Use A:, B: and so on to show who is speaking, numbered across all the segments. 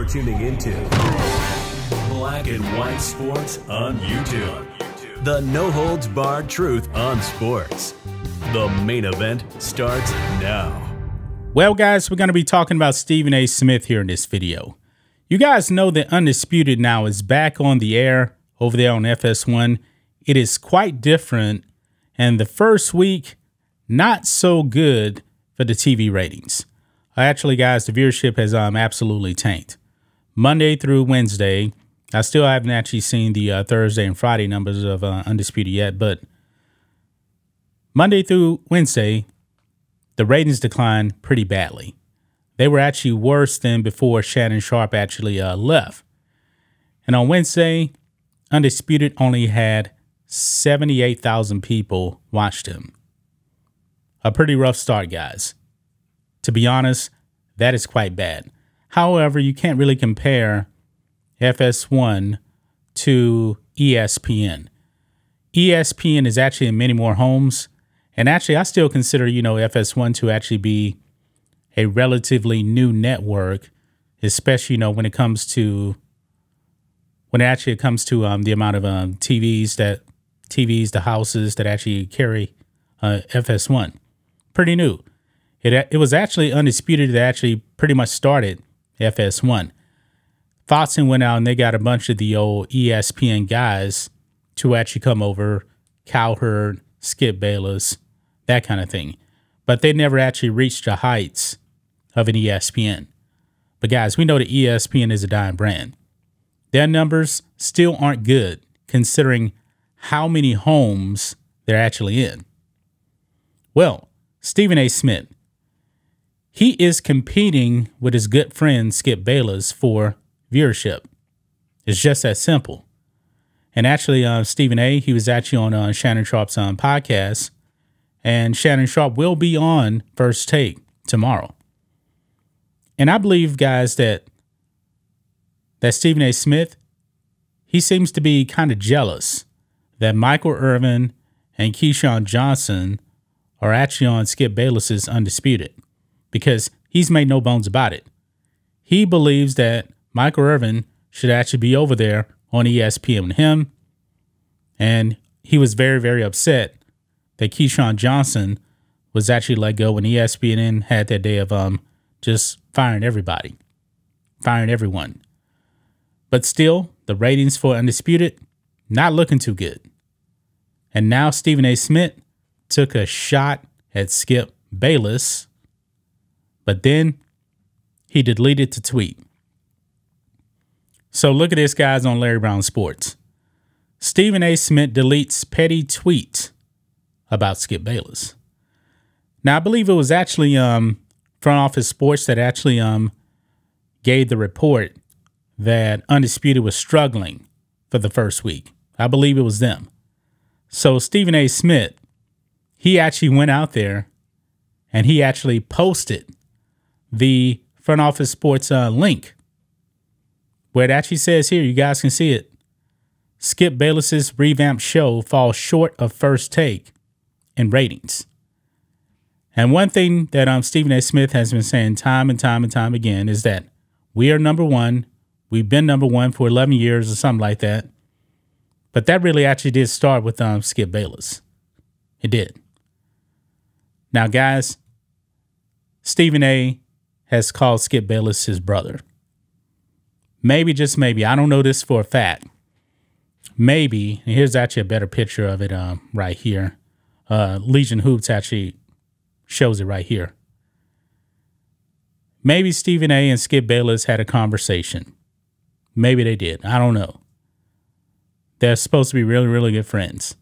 A: You're tuning into Black and White Sports on YouTube. The no-holds-barred truth on sports. The main event starts now.
B: Well, guys, we're going to be talking about Stephen A. Smith here in this video. You guys know that Undisputed now is back on the air over there on FS1. It is quite different, and the first week, not so good for the TV ratings. Actually, guys, the viewership has absolutely tanked. Monday through Wednesday, I still haven't actually seen the Thursday and Friday numbers of Undisputed yet, but Monday through Wednesday, the ratings declined pretty badly. They were actually worse than before Shannon Sharpe actually left. And on Wednesday, Undisputed only had 78,000 people watched him. A pretty rough start, guys. To be honest, that is quite bad. However, you can't really compare FS1 to ESPN. ESPN is actually in many more homes. And actually, I still consider, FS1 to actually be a relatively new network, especially, when it comes to, the amount of the houses that actually carry FS1. Pretty new. It was actually Undisputed that actually pretty much started FS1. Foxen went out and they got a bunch of the old ESPN guys to actually come over, Cowherd, Skip Bayless, that kind of thing. But they never actually reached the heights of an ESPN. But guys, we know that ESPN is a dying brand. Their numbers still aren't good considering how many homes they're actually in. Well, Stephen A. Smith, he is competing with his good friend Skip Bayless for viewership. It's just that simple. And actually, Stephen A., he was actually on Shannon Sharpe's podcast, and Shannon Sharpe will be on First Take tomorrow. And I believe, guys, that Stephen A. Smith, he seems to be kind of jealous that Michael Irvin and Keyshawn Johnson are actually on Skip Bayless's Undisputed, because he's made no bones about it. He believes that Michael Irvin should actually be over there on ESPN with him, and he was very, very upset that Keyshawn Johnson was actually let go when ESPN had that day of just firing everybody, firing everyone. But still, the ratings for Undisputed, not looking too good. And now Stephen A. Smith took a shot at Skip Bayless, but then he deleted the tweet. So look at this, guys, on Larry Brown Sports. Stephen A. Smith deletes petty tweet about Skip Bayless. Now, I believe it was actually Front Office Sports that actually gave the report that Undisputed was struggling for the first week. I believe it was them. So Stephen A. Smith, he actually went out there and he actually posted the Front Office Sports link where it actually says here, you guys can see it. Skip Bayless's revamped show falls short of First Take in ratings. And one thing that Stephen A. Smith has been saying time and time again is that we are number one. We've been number one for 11 years or something like that. But that really actually did start with Skip Bayless. It did. Now, guys, Stephen A. has called Skip Bayless his brother. Maybe, just maybe, I don't know this for a fact. Maybe, and here's actually a better picture of it right here. Legion Hoops actually shows it right here. Maybe Stephen A. and Skip Bayless had a conversation. Maybe they did. I don't know. They're supposed to be really, really good friends.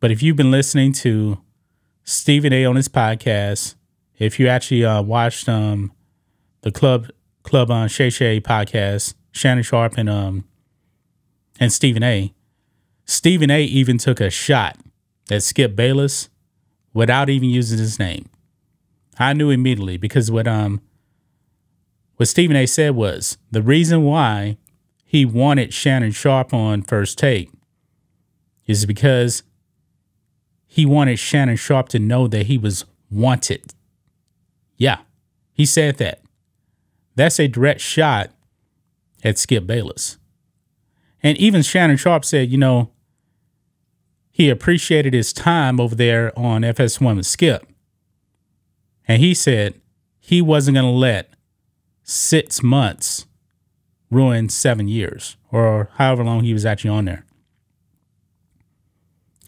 B: But if you've been listening to Stephen A. on his podcast, if you actually watched the Club Shay Shay podcast, Shannon Sharpe and Stephen A. Stephen A. even took a shot at Skip Bayless without even using his name. I knew immediately because what Stephen A. said was the reason why he wanted Shannon Sharpe on First Take is because he wanted Shannon Sharpe to know that he was wanted. Yeah, he said that. That's a direct shot at Skip Bayless. And even Shannon Sharpe said, he appreciated his time over there on FS1 with Skip. And he said he wasn't going to let 6 months ruin 7 years, or however long he was actually on there.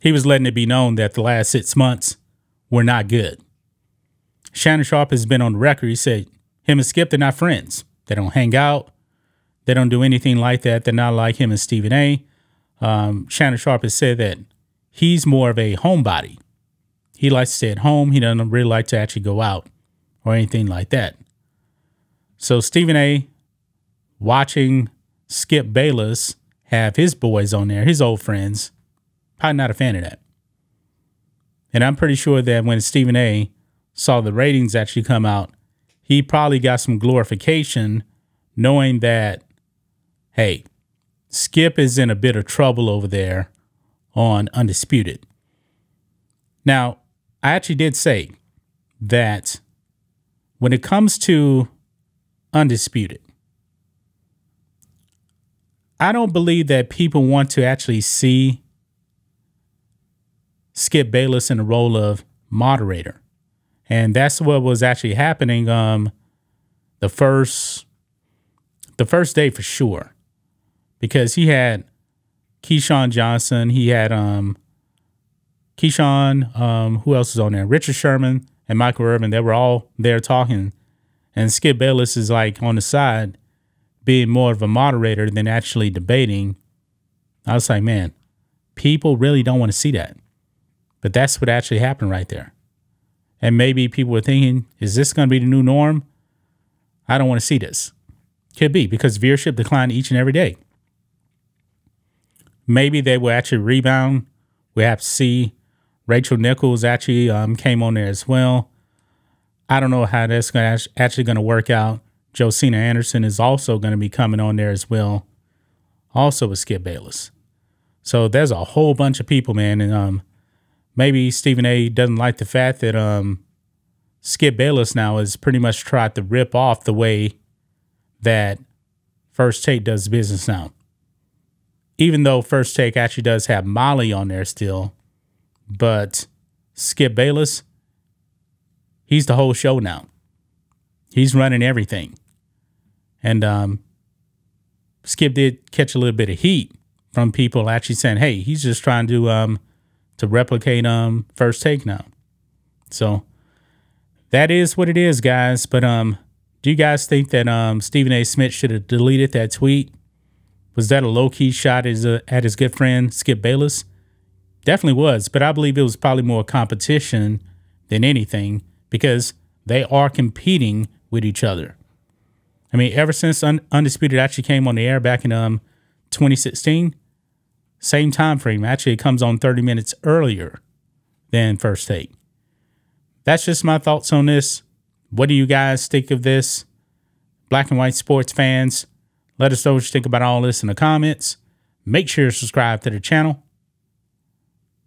B: He was letting it be known that the last 6 months were not good. Shannon Sharpe has been on the record. He said him and Skip, they're not friends. They don't hang out. They don't do anything like that. They're not like him and Stephen A. Shannon Sharpe has said that he's more of a homebody. He likes to stay at home. He doesn't really like to actually go out or anything like that. So Stephen A. watching Skip Bayless have his boys on there, his old friends, probably not a fan of that. And I'm pretty sure that when Stephen A. saw the ratings actually come out, he probably got some glorification knowing that, hey, Skip is in a bit of trouble over there on Undisputed. Now, I actually did say that when it comes to Undisputed, I don't believe that people want to actually see Skip Bayless in the role of moderator. And that's what was actually happening the first day for sure. Because he had Keyshawn Johnson, he had Keyshawn, who else is on there? Richard Sherman and Michael Irvin. They were all there talking. And Skip Bayless is like on the side being more of a moderator than actually debating. I was like, man, people really don't want to see that. But that's what actually happened right there. And maybe people were thinking, is this going to be the new norm? I don't want to see this. Could be, because viewership declined each and every day. Maybe they will actually rebound. We have to see. Rachel Nichols actually came on there as well. I don't know how that's actually going to work out. Josina Anderson is also going to be coming on there as well, also with Skip Bayless. So there's a whole bunch of people, man. And maybe Stephen A. doesn't like the fact that Skip Bayless now has pretty much tried to rip off the way that First Take does business now. Even though First Take actually does have Molly on there still, but Skip Bayless, he's the whole show now. He's running everything. And Skip did catch a little bit of heat from people actually saying, hey, he's just trying to replicate First Take now. So that is what it is, guys. But do you guys think that Stephen A. Smith should have deleted that tweet? Was that a low-key shot at his good friend Skip Bayless? Definitely was, but I believe it was probably more competition than anything because they are competing with each other. I mean, ever since Undisputed actually came on the air back in 2016, same time frame. Actually, it comes on 30 minutes earlier than First Take. That's just my thoughts on this. What do you guys think of this? Black and white sports fans, let us know what you think about all this in the comments. Make sure to subscribe to the channel,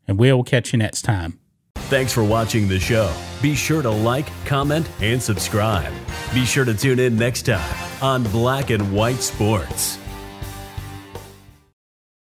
B: and we'll catch you next time.
A: Thanks for watching the show. Be sure to like, comment, and subscribe. Be sure to tune in next time on Black and White Sports.